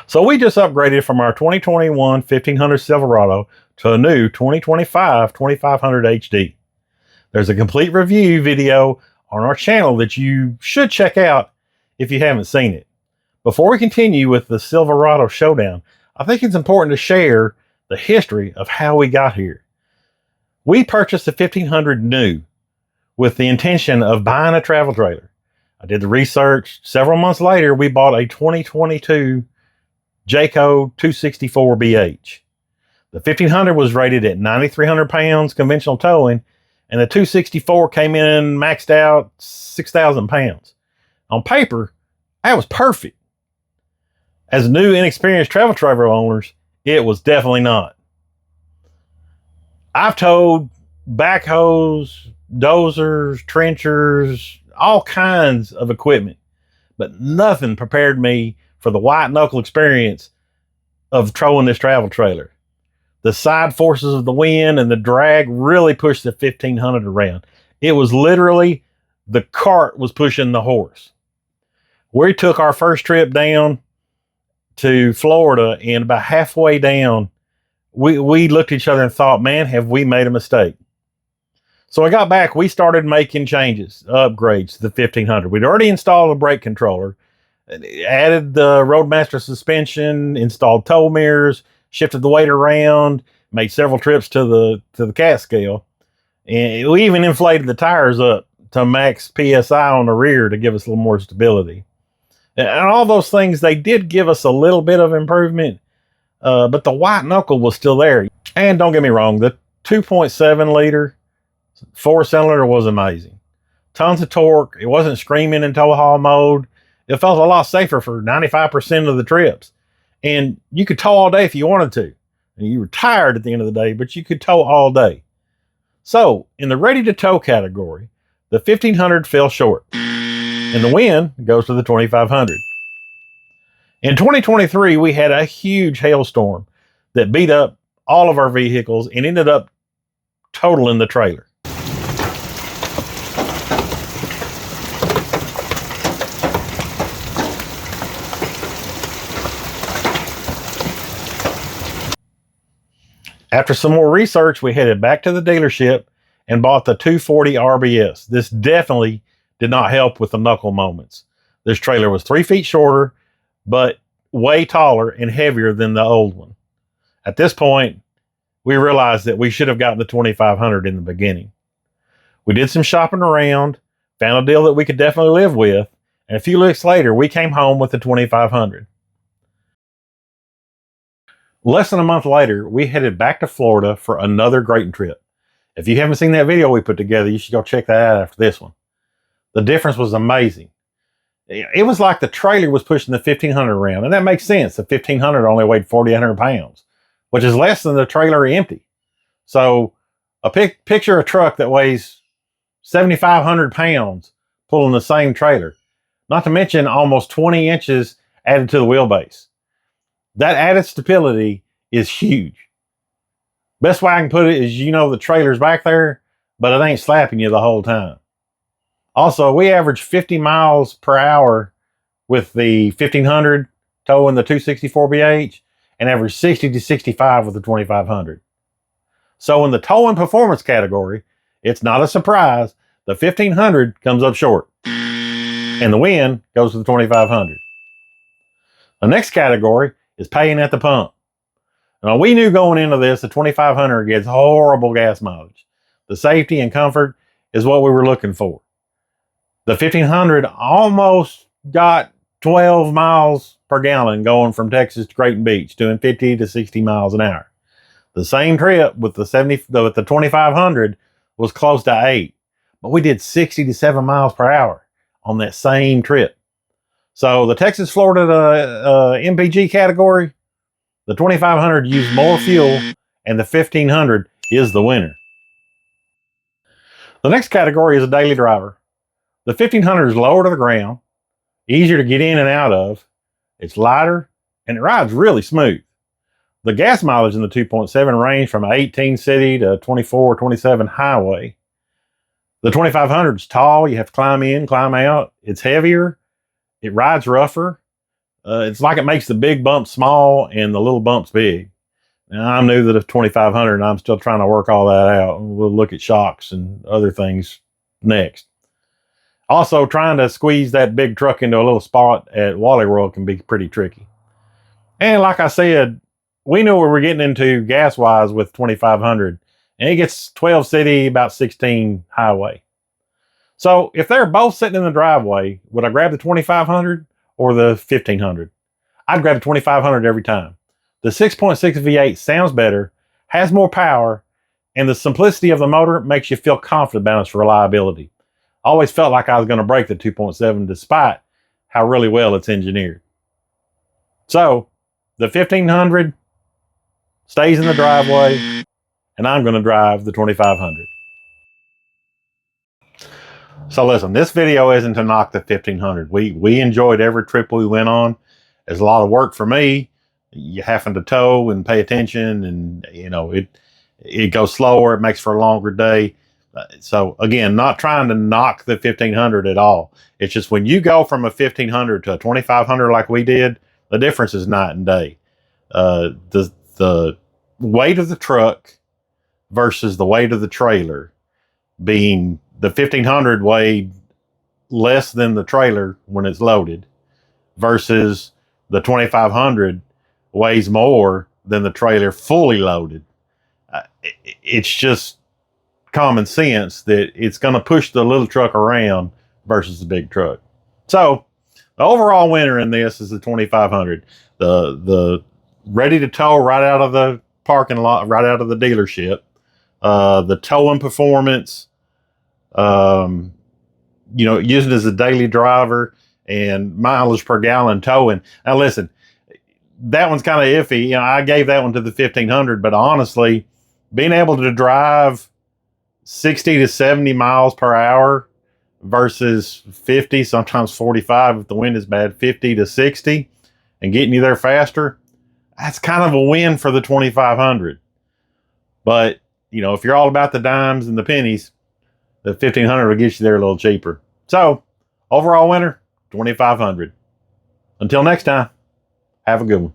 So we just upgraded from our 2021 1500 Silverado to a new 2025 2500 HD. There's a complete review video on our channel that you should check out if you haven't seen it. Before we continue with the Silverado Showdown, I think it's important to share the history of how we got here. We purchased the 1500 new with the intention of buying a travel trailer. I did the research. Several months later, we bought a 2022 Jayco 264BH. The 1500 was rated at 9,300 pounds conventional towing, and the 264 came in maxed out 6,000 pounds. On paper, that was perfect. As new inexperienced travel trailer owners, it was definitely not. I've towed backhoes, dozers, trenchers, all kinds of equipment, but nothing prepared me for the white knuckle experience of towing this travel trailer. The side forces of the wind and the drag really pushed the 1500 around. It was literally the cart was pushing the horse. We took our first trip down to Florida, and about halfway down, we looked at each other and thought, man, have we made a mistake? So I got back, we started making changes, upgrades to the 1500. We'd already installed a brake controller, added the Roadmaster suspension, installed tow mirrors, shifted the weight around, made several trips to the cat scale, and we even inflated the tires up to max PSI on the rear to give us a little more stability. And all those things, they did give us a little bit of improvement, but the white knuckle was still there. And don't get me wrong, the 2.7 liter 4-cylinder was amazing. Tons of torque. It wasn't screaming in tow haul mode. It felt a lot safer for 95% of the trips. And you could tow all day if you wanted to. And you were tired at the end of the day, but you could tow all day. So, in the ready to tow category, the 1500 fell short. And the win goes to the 2500. In 2023, we had a huge hailstorm that beat up all of our vehicles and ended up totaling the trailer. After some more research, we headed back to the dealership and bought the 240 RBS. This definitely did not help with the knuckle moments. This trailer was 3 feet shorter, but way taller and heavier than the old one. At this point, we realized that we should have gotten the 2500 in the beginning. We did some shopping around, found a deal that we could definitely live with, and a few weeks later, we came home with the 2500. Less than a month later, we headed back to Florida for another grading trip. If you haven't seen that video we put together, you should go check that out after this one. The difference was amazing. It was like the trailer was pushing the 1500 around, and that makes sense. The 1500 only weighed 4,800 pounds, which is less than the trailer empty. So a picture a truck that weighs 7,500 pounds pulling the same trailer, not to mention almost 20 inches added to the wheelbase. That added stability is huge. Best way I can put it is, the trailer's back there, but it ain't slapping you the whole time. Also, we averaged 50 miles per hour with the 1500 towing the 264BH and averaged 60 to 65 with the 2500. So in the towing performance category, it's not a surprise. The 1500 comes up short and the win goes to the 2500. The next category is paying at the pump. Now, we knew going into this, the 2500 gets horrible gas mileage. The safety and comfort is what we were looking for. The 1500 almost got 12 miles per gallon going from Texas to Creighton Beach, doing 50 to 60 miles an hour. The same trip with the 2500 was close to 8, but we did 60 to 7 miles per hour on that same trip. So the Texas Florida MPG category, the 2500 used more fuel, and the 1500 is the winner. The next category is a daily driver. The 1500 is lower to the ground, easier to get in and out of, it's lighter, and it rides really smooth. The gas mileage in the 2.7 range from 18 city to 24 or 27 highway. The 2500 is tall, you have to climb in, climb out, it's heavier, it rides rougher, It's like it makes the big bumps small and the little bumps big. Now, I'm new to the 2500 and I'm still trying to work all that out. We'll look at shocks and other things next. Also, trying to squeeze that big truck into a little spot at Wally World can be pretty tricky. And like I said, we knew what we were getting into gas-wise with 2500. And it gets 12 city, about 16 highway. So if they're both sitting in the driveway, would I grab the 2500 or the 1500? I'd grab the 2500 every time. The 6.6 V8 sounds better, has more power, and the simplicity of the motor makes you feel confident about its reliability. I always felt like I was going to break the 2.7 despite how really well it's engineered. So the 1500 stays in the driveway, and I'm going to drive the 2500. So listen, this video isn't to knock the 1500. We enjoyed every trip we went on. It's a lot of work for me. You having to tow and pay attention, and you know it goes slower. It makes for a longer day. So again, not trying to knock the 1500 at all. It's just when you go from a 1500 to a 2500 like we did, the difference is night and day. The weight of the truck versus the weight of the trailer, being the 1500 weighed less than the trailer when it's loaded, versus the 2500 weighs more than the trailer fully loaded. It's just common sense that it's going to push the little truck around versus the big truck. So the overall winner in this is the 2500. The ready to tow right out of the parking lot, right out of the dealership. The towing performance, you know, using it as a daily driver, and mileage per gallon towing. Now listen, that one's kind of iffy. You know, I gave that one to the 1500, but honestly, being able to drive 60 to 70 miles per hour versus 50, sometimes 45 if the wind is bad, 50 to 60, and getting you there faster, that's kind of a win for the 2500. But, you know, if you're all about the dimes and the pennies, the 1500 will get you there a little cheaper. So, overall winner, 2500. Until next time, have a good one.